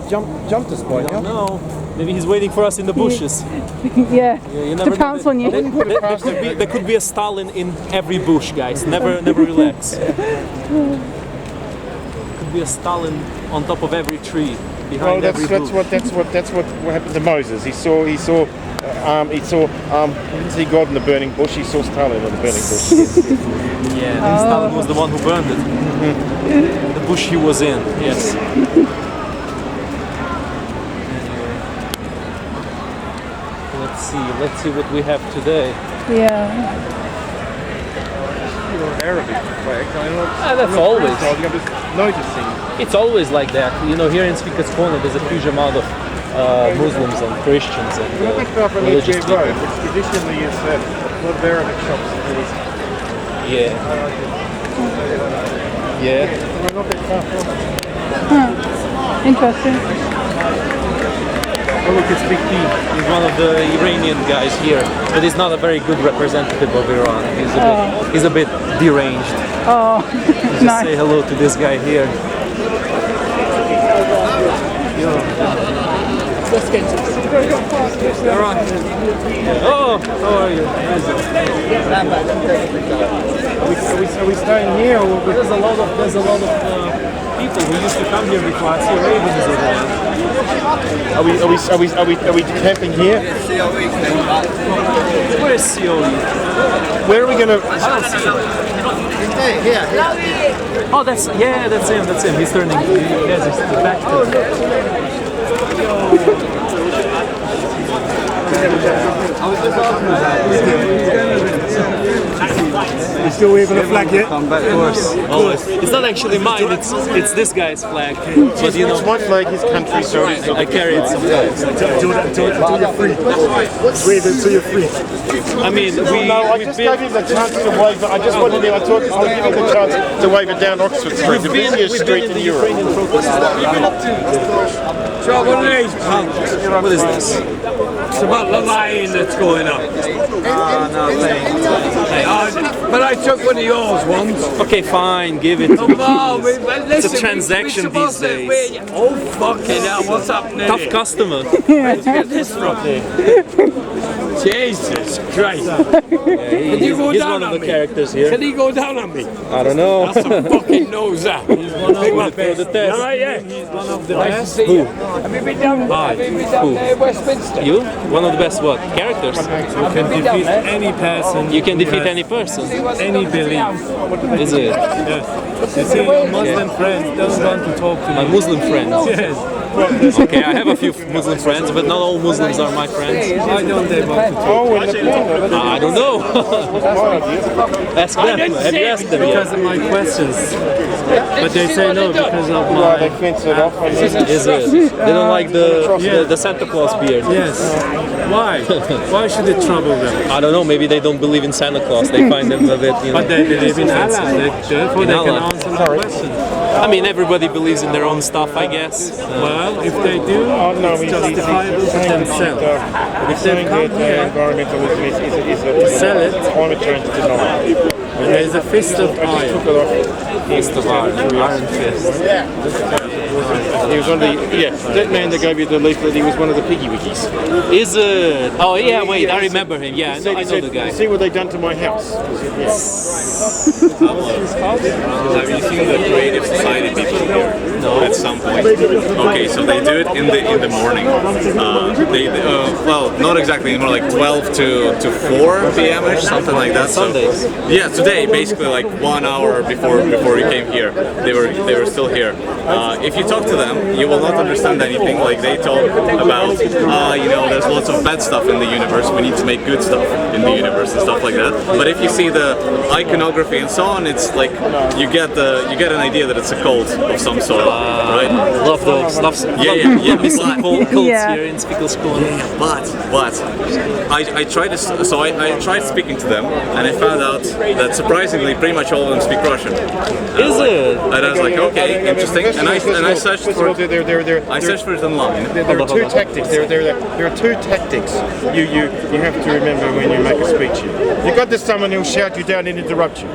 jumped this point. Yeah. No, maybe he's waiting for us in the bushes. Yeah, You to never pounce know. on you. There could be a Stalin in every bush, guys. Never relax. Could be a Stalin on top of every tree, behind every bush. That's what happened to Moses. He didn't see God in the burning bush. He saw Stalin in the burning bush. Yeah, and Stalin was the one who burned it. The bush he was in. Yes. Let's see what we have today. Yeah. Arabic flag. That's always. I'm just noticing. It's always like that. You know, here in Spikaskona there's a huge amount of Muslims and Christians and religious people. Road, which traditionally is a lot of Arabic shops. Yeah. Yeah. We're not that far from it. Interesting. Oh, look, it's Big P. He's one of the Iranian guys here, but he's not a very good representative of Iran. He's a bit deranged. Oh, Just nice. say hello to this guy here. Oh, how are you? Are we staying here? Or There's a lot of people who used to come here before. I see ravens over there. are we camping here? Where is Sioli? Where are we going to? Oh, that's him. He's turning. Yes, he's back. You still waving a flag yet? Of course. Always. It's not actually mine. It's this guy's flag. But you know, It's my flag, his country, so I carry it sometimes. until you're free. Wave it until you're free. I mean, I just gave him the chance to wave it. I just wanted him. I thought I'll give him the chance to wave it down Oxford Street, the busiest street in Europe. So what are these punks? What is this? It's about the lion that's going up. But I took one of yours once. Okay, fine, give it to me. Oh, please. listen, It's a transaction these days. Oh, fucking hell, what's happening? Tough customer. Where'd you get this from? Jesus Christ. Can you go He's down one of on the me? characters here. Can he go down on me? I don't know. That's a fucking nose up. He's one of the best. All right, yeah. He's one of the Nice to best. see you. Have you been down, there in Westminster? You? One of the best what? Characters? You can defeat Any person, You can defeat any person. any belief. Is it? You see, my Muslim friend doesn't want to talk to My me. Muslim friends. Yes, Okay, I have a few Muslim friends, but not all Muslims are my friends. why don't they want to talk? Oh, in the corner. I don't know. Ask them. Have you asked them Because yet? of my questions. But they say no because of Why they my... fence it off. Is it? They don't like the Santa Claus beard. Yes. Why? Why should it trouble them? I don't know. Maybe they don't believe in Santa Claus. They find them a bit, you know. But they believe in Allah. Therefore In they can Allah. answer my question. I mean, everybody believes in their own stuff, I guess. Well, if they do, No, it's justifiable to themselves. But if they come here environmentalism is sell it, climate change denial. and there's a fist of iron. Fist of Iron Fist. He was on the that man that gave you the leaflet. He was one of the piggy wiggies. Is it? Oh yeah, wait, I remember him. Yeah, I know the guy. See what they done to my house. Have you seen the Creative Society people here? No. At some point. Okay, so they do it in the morning. Well, not exactly, more like 12 to 4 p.m. ish, something like that. Sundays. So, yeah, today basically like 1 hour before we came here, they were still here. If you talk to them, you will not understand anything. Like they talk about, there's lots of bad stuff in the universe. We need to make good stuff in the universe and stuff like that. But if you see the iconography and so on, it's like you get an idea that it's a cult of some sort, right? Love those. Yeah. Me some cults Yeah. here in Spikaskona. But I tried this, so I tried speaking to them, and I found out that surprisingly, pretty much all of them speak Russian. Is it? And I was like, okay, interesting. And I searched first of all, I searched for it online. there are two tactics. There are two tactics you have to remember when you make a speech here. You got this someone who'll shout you down and interrupt you.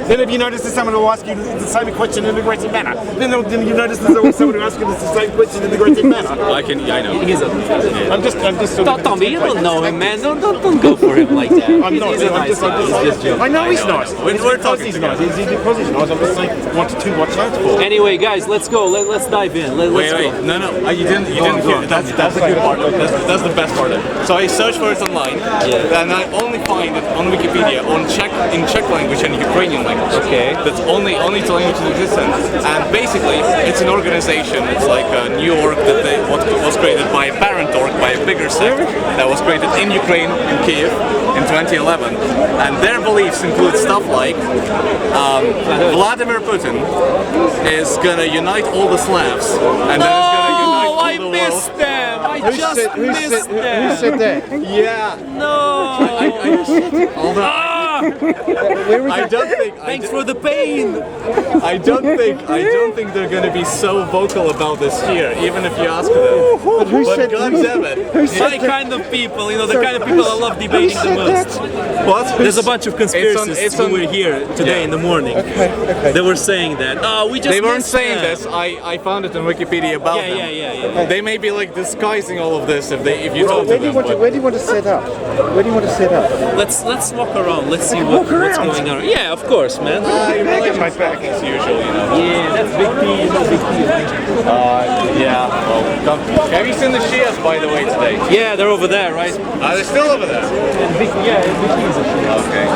Then if you notice there's someone who'll ask you the same question in a aggressive manner. Then you notice there's always someone who asks you the same question in a aggressive manner. I know. I'm just sort of Tommy, you don't know him, man. Don't go for him like that. I'm not. He's a nice guy. He's just joking. I know he's nice. We're talking He's nice. He's because he's nice. I'm just saying, watch out for. Anyway, guys, let's go. Let's dive in. Let's Wait, go. no, you didn't hear. That's the good part. That's the best part. So I searched for it online, and I only find it on Wikipedia in Czech language and Ukrainian language. Okay. That's only two languages in existence. And basically, it's an organization. It's like a new org that was created by a parent org, by a bigger sect that was created in Ukraine, in Kiev, in 2011. And their beliefs include stuff like Vladimir Putin is gonna unite all the Slavs, and then he's gonna unite all the world. them. I Who said that? Yeah. No. Hold on. I don't think. Thanks for the pain. I don't think they're gonna be so vocal about this here, even if you ask them. But God damn it. My kind of people, the kind of people I love debating the most. What? There's a bunch of conspiracists who were here today in the morning. They were saying that. They weren't saying this. I found it on Wikipedia about them. Yeah. They may be like disguising all of this if you talk to Where do you them. want to? Where do you want to set up? Where do you want to set up? Let's walk around. Let's see what's going on. Yeah, of course, man. I got my back as usual, Yeah, that's big P. Big P. Yeah. Well, have you seen the Shias, by the way, today? Yeah, they're over there, right? Are they still over there? Big P is a Shia. Okay.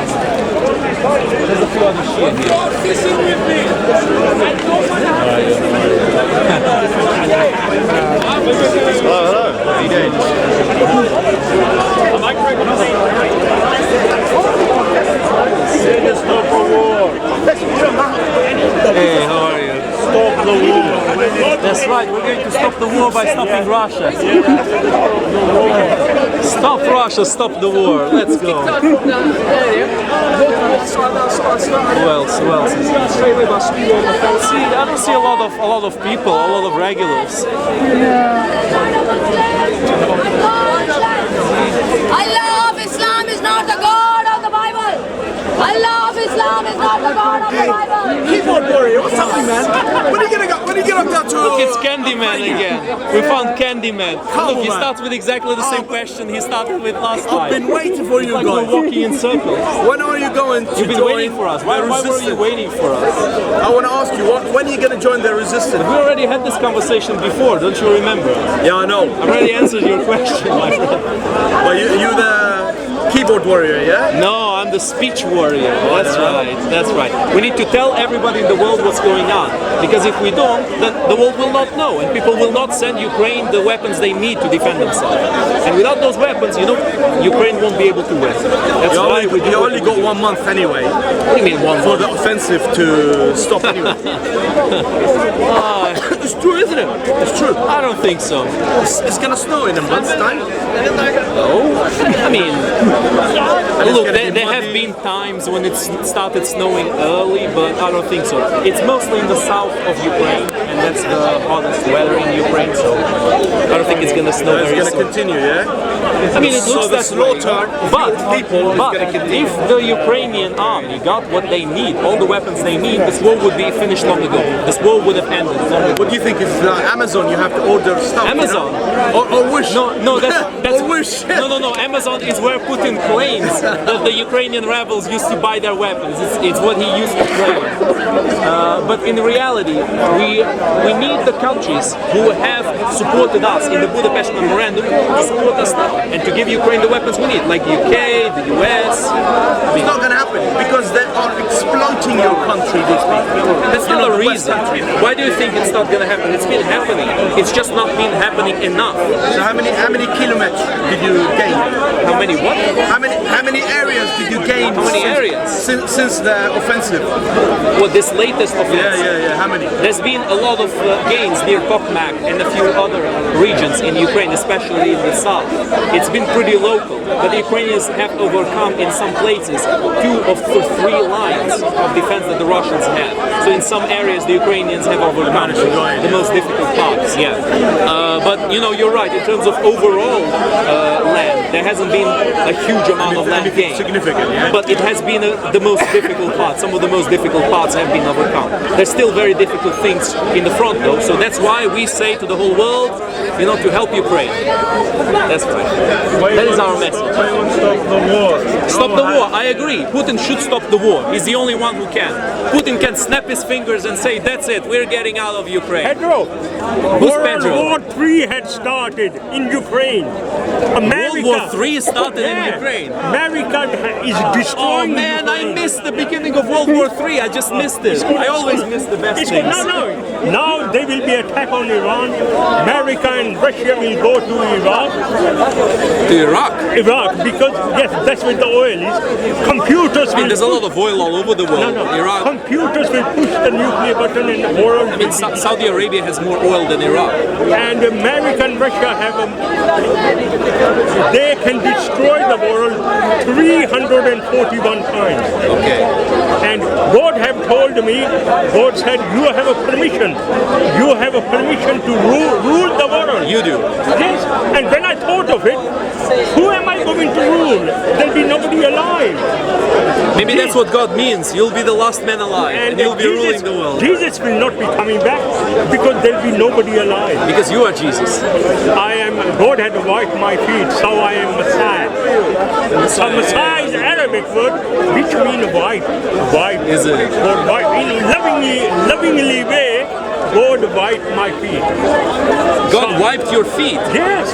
There's a few other Shia here. Hello. How you doing? Hey, how are you? Stop the war. That's right, we're going to stop the war by stopping Russia. Stop Russia, stop the war. Let's go. Who else is here? See, I don't see a lot of people, a lot of regulars. Allah of Islam is not the God of the Bible. Allah of Islam is not the God of the Bible. Keyboard warrior, what's happening, man? When are you get up there to? Look, it's Candyman again. We found Candyman. Look, he starts with exactly the same question he started with last time. I've been waiting for you Like guys. we're walking in circles. When are you going to You've been join waiting for us. Why the were you resistance? waiting for us? I want to ask you, when are you going to join the resistance? We already had this conversation before, don't you remember? Yeah, I know. I already answered your question, my friend. But you the keyboard warrior, yeah? No, I'm the speech warrior. That's right. We need to tell everybody in the world what's going on. Because if we don't, then the world will not know. And people will not send Ukraine the weapons they need to defend themselves. And without those weapons, Ukraine won't be able to win. That's why we do You what only we got do. 1 month anyway What do you mean 1 for month? the offensive to stop anyway. It's true, isn't it? It's true. I don't think so. It's going to snow in a month's time. I mean, look, gonna be there have muddy. been times when it started snowing early, but I don't think so. It's mostly in the south of Ukraine, and that's the hottest weather in Ukraine, so I don't think it's gonna snow It's very going to soon. continue, yeah? I mean, it looks So the that way. slaughter But people is gonna continue. if the Ukrainian army got what they need, all the weapons they need, this war would be finished long ago. This war would have ended long ago. What do you think? Is Amazon? You have to order stuff. Amazon? You know? Or Wish? No, that's Or Wish? No. Amazon is where Putin claims that the Ukrainian rebels used to buy their weapons. It's what he used to claim. But in reality, we need the countries who have supported us in the Budapest Memorandum to support us now and to give Ukraine the weapons we need, like the UK, the US. It's not going to happen because they are exploiting your country. These people. That's not a reason. Why do you think it's not going to happen? It's been happening. It's just not been happening enough. So how many kilometers did you gain? How many what? How many areas did you gain? How many areas? Since the offensive? Well, this latest offense. Yeah. How many? There's been a lot of gains near Tokmak and a few other regions in Ukraine, especially in the south. It's been pretty local, but the Ukrainians have overcome in some places 2 of the 3 lines of defense that the Russians had. So in some areas the Ukrainians have overcome the most difficult parts. Yeah, but you know, you're right. In terms of overall land, there hasn't been a huge amount of land gained. Significant, yeah. But it has been the most difficult part. Some of the most difficult parts have been overcome. There's still very difficult things in the front though. So that's why we say to the whole world, you know, to help Ukraine. That's right. That is our message. Stop the war. Stop the war. I agree. Putin should stop the war. He's the only one who can. Putin can snap his fingers and say, that's it, we're getting out of Ukraine. Pedro, Who's World Pedro? War III had started in Ukraine. America, World War III started in Yeah. Ukraine. America is Oh destroying man, I Ukraine. missed the beginning of World War III. I just missed it. I always miss the best It's, things. no. Now there will be attack on Iran. America and Russia will go to Iraq. To Iraq. Iraq, because yes, that's where the oil is. Computers I mean, will there's a lot of oil all over the world. Iraq. Computers will push the nuclear button and the world. I mean, Saudi Arabia has more oil than Iraq. And America and Russia have they can destroy the world 341 times. Okay. And God have told me, God said, you have a permission. You have a permission to rule the world. You do. Yes. And when I thought of it, who am I going to rule? There'll be nobody alive. Maybe that's what God means. You'll be the last man alive, and you'll be ruling the world. Jesus will not be coming back because there'll be nobody alive. Because you are Jesus. God had wiped my feet, so I am Messiah. So Messiah is Arabic word which means wipe. Wipe. Is it? God wipe. In lovingly way, God wiped my feet. God wiped your feet. Yes.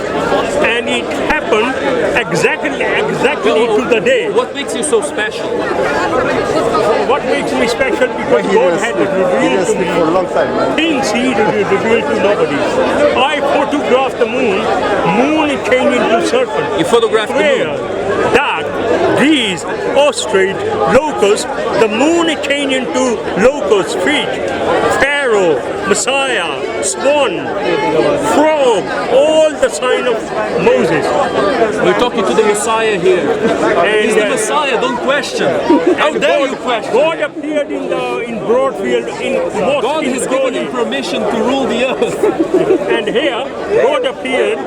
And it happened exactly to the day. What makes you so special? What makes me special because God had revealed to me things He revealed to nobody. I photographed the moon. Moon changed into serpent. You photographed the Where? moon. Duck, geese, ostrich, locust. The moon changed into locust, fish, pharaoh, Messiah, swan, frog, all the sign of Moses. We're talking to the Messiah here. He's the Messiah, don't question. How dare you question? God appeared in Broadfield in mosque God in has given him Crawley. permission to rule the earth. And here, God appeared.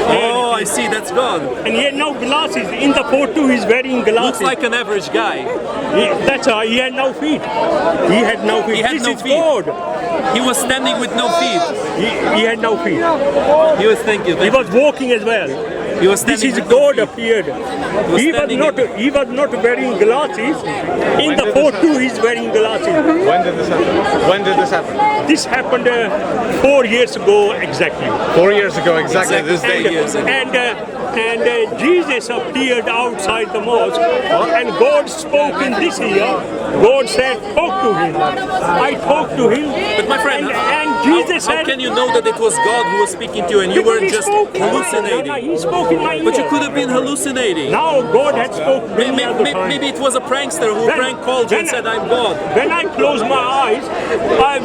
Oh, I see, that's God. And he had no glasses. In the photo, he's wearing glasses. Looks like an average guy. That's how he had no feet. He had no feet. He had This no is feet. God. He was standing with no feet. He had no feet. He was thinking. He was walking as well. He was This standing is with no God feet. appeared. was He was standing not. He was not wearing glasses. In the photo, he's wearing glasses. When did this happen? When did this happen? This happened 4 years ago exactly. 4 years ago, exactly this day. And Jesus appeared outside the mosque, and God spoke in this ear. God said, "Talk to him." I talked to him. But my friend, and Jesus how said, can you know that it was God who was speaking to you and you Because weren't he just spoke in my ear. hallucinating? He spoke in my ear. But you could have been hallucinating. Now God had spoken many other times. Maybe it was a prankster who prank called you and said, I'm God. When I closed my eyes, I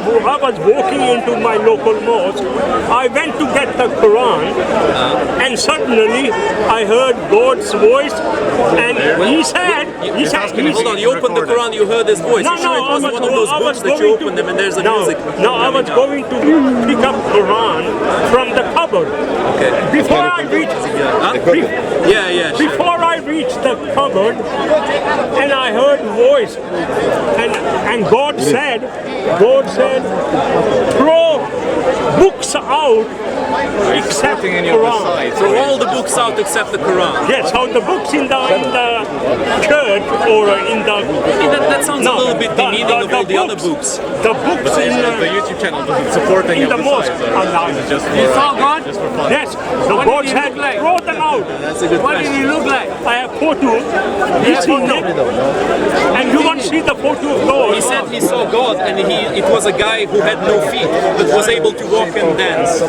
was walking into my local mosque. I went to get the Quran, and suddenly I heard God's voice, and He said, Hold on, you opened the Quran, you heard his voice. No, You sure it wasn't one of those books that you going to- open them and there's a no, music? No, I was going to pick up Quran from the cupboard. Okay. Before I reached, Huh? Yeah, sure. before I reached the cupboard, and I heard voice, and God said, throw books out except Sitting in your Quran. side. Throw all the books out except the Quran. Yes, so the books in the church or in the That sounds a little bit demeaning of all the other books. The books in The YouTube channel doesn't support any in of the the mosque. sides. Allah. It's just You for, saw God? just for fun. Yes. The God said, throw them out. That's a good What question. did he look like? I have photo. He's seen it. And you want to see the photo of God? He said he saw God and it was a guy who had no feet that was able to walk and dance.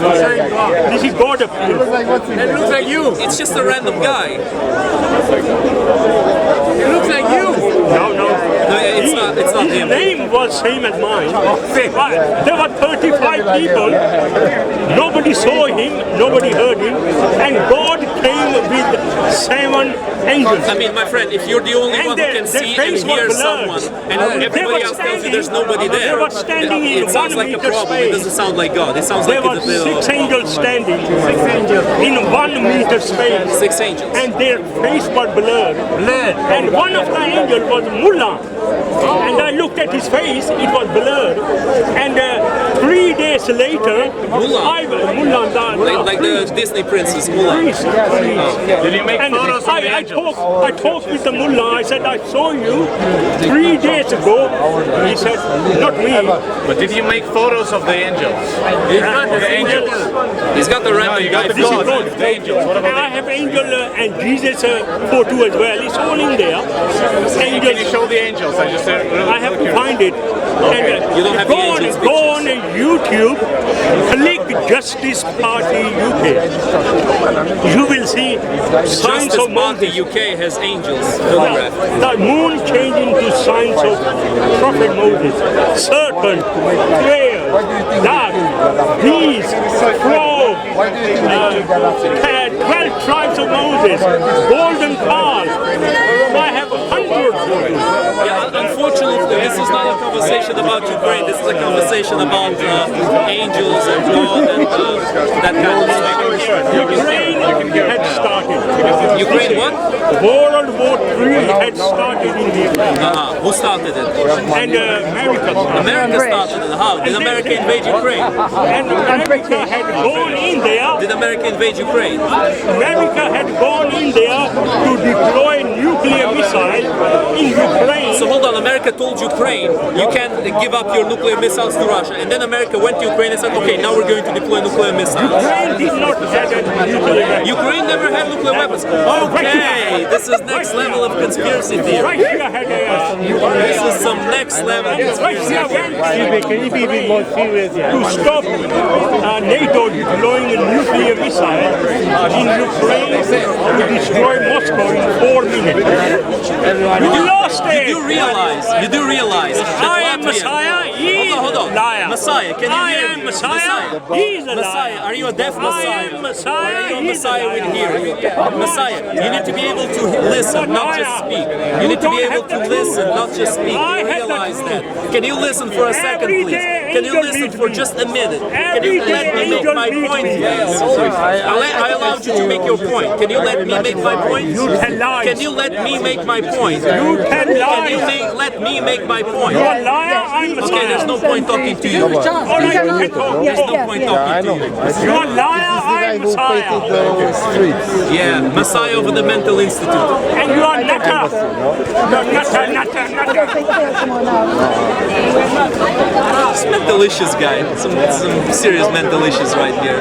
This is God appeared. It looks like you. It's just a random guy. It looks like you. No. it's not his him. name was same as mine. But there were 35 people. Nobody saw him, nobody heard him, and God came with 7 angels. I mean, my friend, if you're the only one who can see and hear someone, and everybody else tells you there's nobody there, they were standing in it sounds 1 like a meter problem. It space. doesn't sound like God. It sounds There like were 6 angels standing in 1 meter space. 6 angels. And their face was blurred. And one of the angels was Mullah. And I looked at his face, it was blurred. And 3 days later, Mullah? Mullah, Like the Disney princess, Mulan. Did you make and photos of the angels? I talked with the mullah. I said, I saw you 3 days ago. He said, not me. But did you make photos of the angels? The angels. He's got the random guy. The gods, the angels. What about I have angel and Jesus photo as well. It's all in there. Can you show the angels? I just really I have to find it. And, You don't have the angels' go on YouTube, click Justice Party UK. You will see signs Justice of Party Moses. UK has angels photographed. The moon changed into signs of Prophet Moses. Serpent, prayer, dove, bees, frog, 12 tribes of Moses, golden calf. I have 100 photos. Yeah, unfortunately, this is not a conversation about Ukraine. This is a conversation about angels and God and that kind of stuff. Ukraine had started. Ukraine what? World War III had started in Ukraine. Who started it? And America. America started it. How? Did America invade Ukraine? And America had gone in there. Did America invade Ukraine? America had gone in there to deploy nuclear missile in Ukraine. So hold on, America told Ukraine, you can't give up your nuclear missiles to Russia. And then America went to Ukraine and said, okay, now we're going to deploy nuclear missiles. Ukraine did not have nuclear weapons. Ukraine never had nuclear weapons. Okay, this is next level of conspiracy theory. Russia had This is some next level conspiracy Russia theory. went Can you be a bit more serious? to stop NATO deploying a nuclear missile in Ukraine to destroy Moscow in 4 minutes. We lost it. You do realize that I am Latvian- Messiah, he is Hold on. liar. Messiah, can you I hear am me? Messiah, he is a Messiah, liar. are you a deaf Messiah? I am Messiah, Or are you a he is a Messiah with liar. hearing? Messiah, you need to be able to listen, not just speak. You need to be able to listen, not just speak. I You have the realize truth. that. Can you listen for a second, Every please? day Can you angel listen meet for me. just a minute? Can Every you let day me make angel my meet point? me. Yes. I allowed you to make your point. Can you let me make my point? You tell lies. Can you let me make my point? You tell Can you lies. let me make my point? You're a liar, I'm a Okay, there's no point talking to you. All right, you can talk. There's no point talking to you. You're a liar, I'm Messiah. Yeah, Messiah over the Mental Institute. And you are nutter. You're nutter. This mentalicious guy. Some serious mentalicious right here.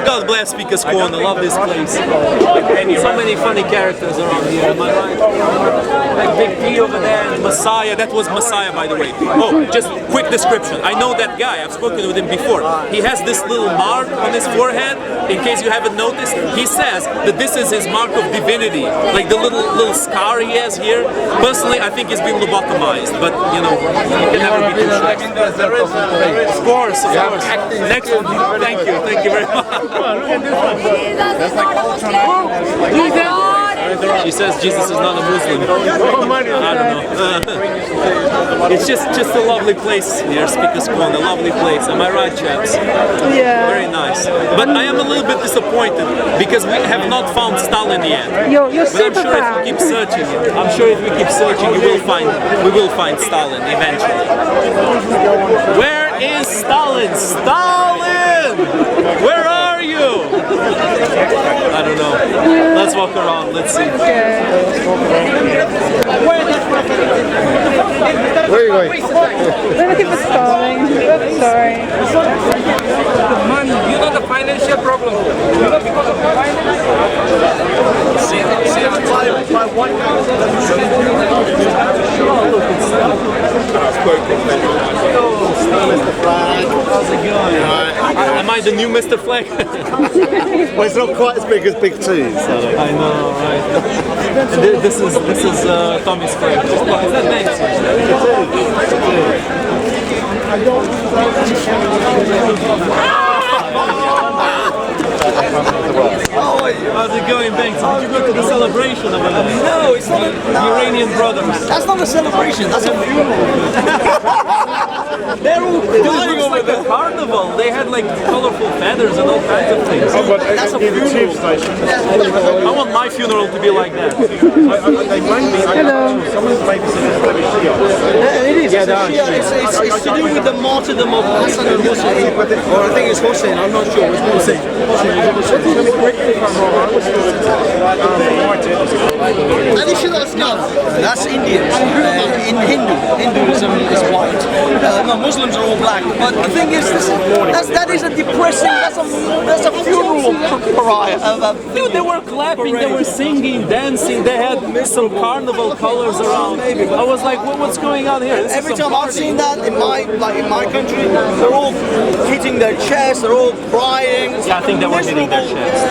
God bless Speaker's Corner. Love this place. So many funny characters around here. Am I right? Like Big P over there and Messiah. That was Messiah, by the way. Oh, just quick description. I know that guy. I've spoken with him before. He has this little mark on his forehead. In case you haven't noticed, he says that this is his mark of divinity. Like the little scar he has here. Personally, I think he's been lobotomized. But you know, you can never be too sure. Of course, of course. Next one. Thank you very much. Jesus is not a Muslim. He's God. She says Jesus is not a Muslim. I don't know. It's just a lovely place here, Speaker's Corner. A lovely place. Am I right, chaps? Yeah. Very nice. But I am a little bit disappointed because we have not found Stalin yet. You're But I'm super sure if we proud. keep searching, we will find Stalin eventually. Where is Stalin? Stalin! Where are you? I don't know. Let's walk around. Let's see. Where are you going? We're looking for Stalin. Sorry. You know the financial problem. Am I the new Mr. Flag. Well, it's not quite as big as Big Two. So. I know, right? This is Tommy's flag. Is that Banks? How's it going, Banks? Did you go to the celebration over there? No, it's not. Iranian brothers. That's not a celebration. That's a funeral. They're all dying over Like a carnival. They had like colorful feathers and all kinds of things. That's a tube station. I want my funeral to be like that. They may be. Someone maybe said it's maybe Shia. It is. It's to do with the martyrdom of Hassan and Hussein, or I think it's Hussein. I'm not sure. It's Hussein. That's Indians. In Hinduism is white. No, Muslims are all black. But the thing is, that is a depressing. That's a funeral pariah. Dude, they were clapping, they were singing, dancing. They had some carnival colors around. I was like, what's going on here? Every time I've seen that in my country, they're all hitting their chest. They're all crying. Yeah, I think they were hitting their chest.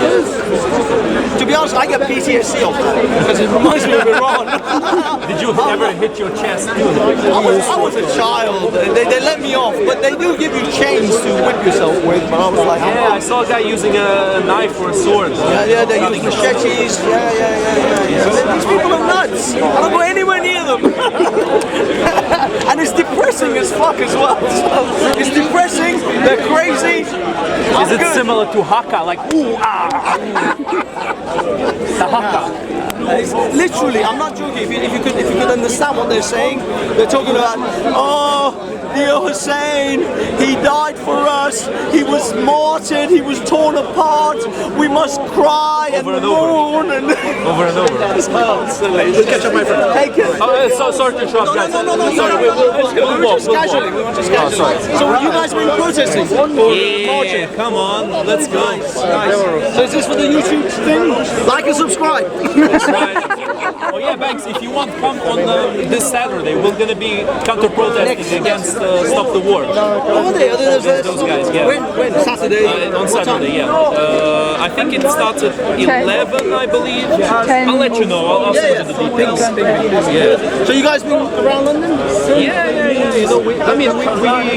To be honest, I get PTSD of that because it reminds me of Iran. Did you ever hit your chest too? I was a child. They let me off, but they do give you chains to whip yourself with. But I was like, yeah, I saw a guy using a knife or a sword. Yeah, they use machetes. Yeah. These people are nuts. I don't go anywhere near them. And it's depressing as fuck as well. So it's depressing. They're crazy. Is it similar to Haka? Like, ooh, ah. The Haka. It's literally, I'm not joking. If you could understand what they're saying, they're talking about, oh, dear Hussein, he died for us. He was martyred. He was torn apart. We must cry and mourn and over and over. We'll catch up, my friend. Take it. So sorry to interrupt, guys. No. Sorry, we'll just casually. So you guys been protesting? Yeah, come on, let's go. Nice. So is this for the YouTube thing? Like and subscribe. Oh yeah, Banks, if you want, come on this Saturday. We're going to be counter-protesting against Stop the War. Oh, Those guys, yeah. When? Saturday? On Saturday, yeah. I think it starts at 11, I believe. I'll let you know. I'll send you the details. Yeah. So you guys been around London? Yeah. You know, we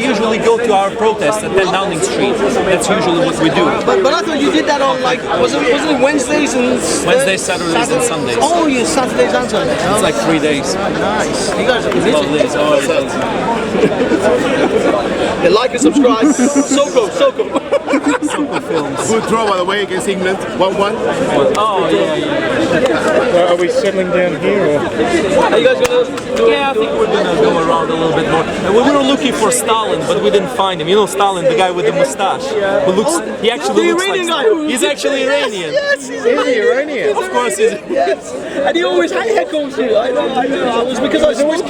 usually go to our protests at 10 Downing Street. That's usually what we do. But I thought you did that on like, wasn't it Wednesdays and Wednesdays, Saturdays and Sundays. Oh, yeah, Saturdays and Sundays. It's like 3 days. Nice. You guys are busy. Lovely. Yeah, like and subscribe. Soko. Films. Good draw, by the way, against England. 1-1. Oh, yeah. Are we settling down here? Or? Are you guys gonna? Yeah, I think we're gonna go around a little bit more. And we were looking for Stalin, but we didn't find him. You know Stalin, the guy with the mustache, who looks. He actually looks like. He's actually Iranian. Yes, he's Iranian. Of course, he's. Yes, and he always heckles you. I know. It was because I was always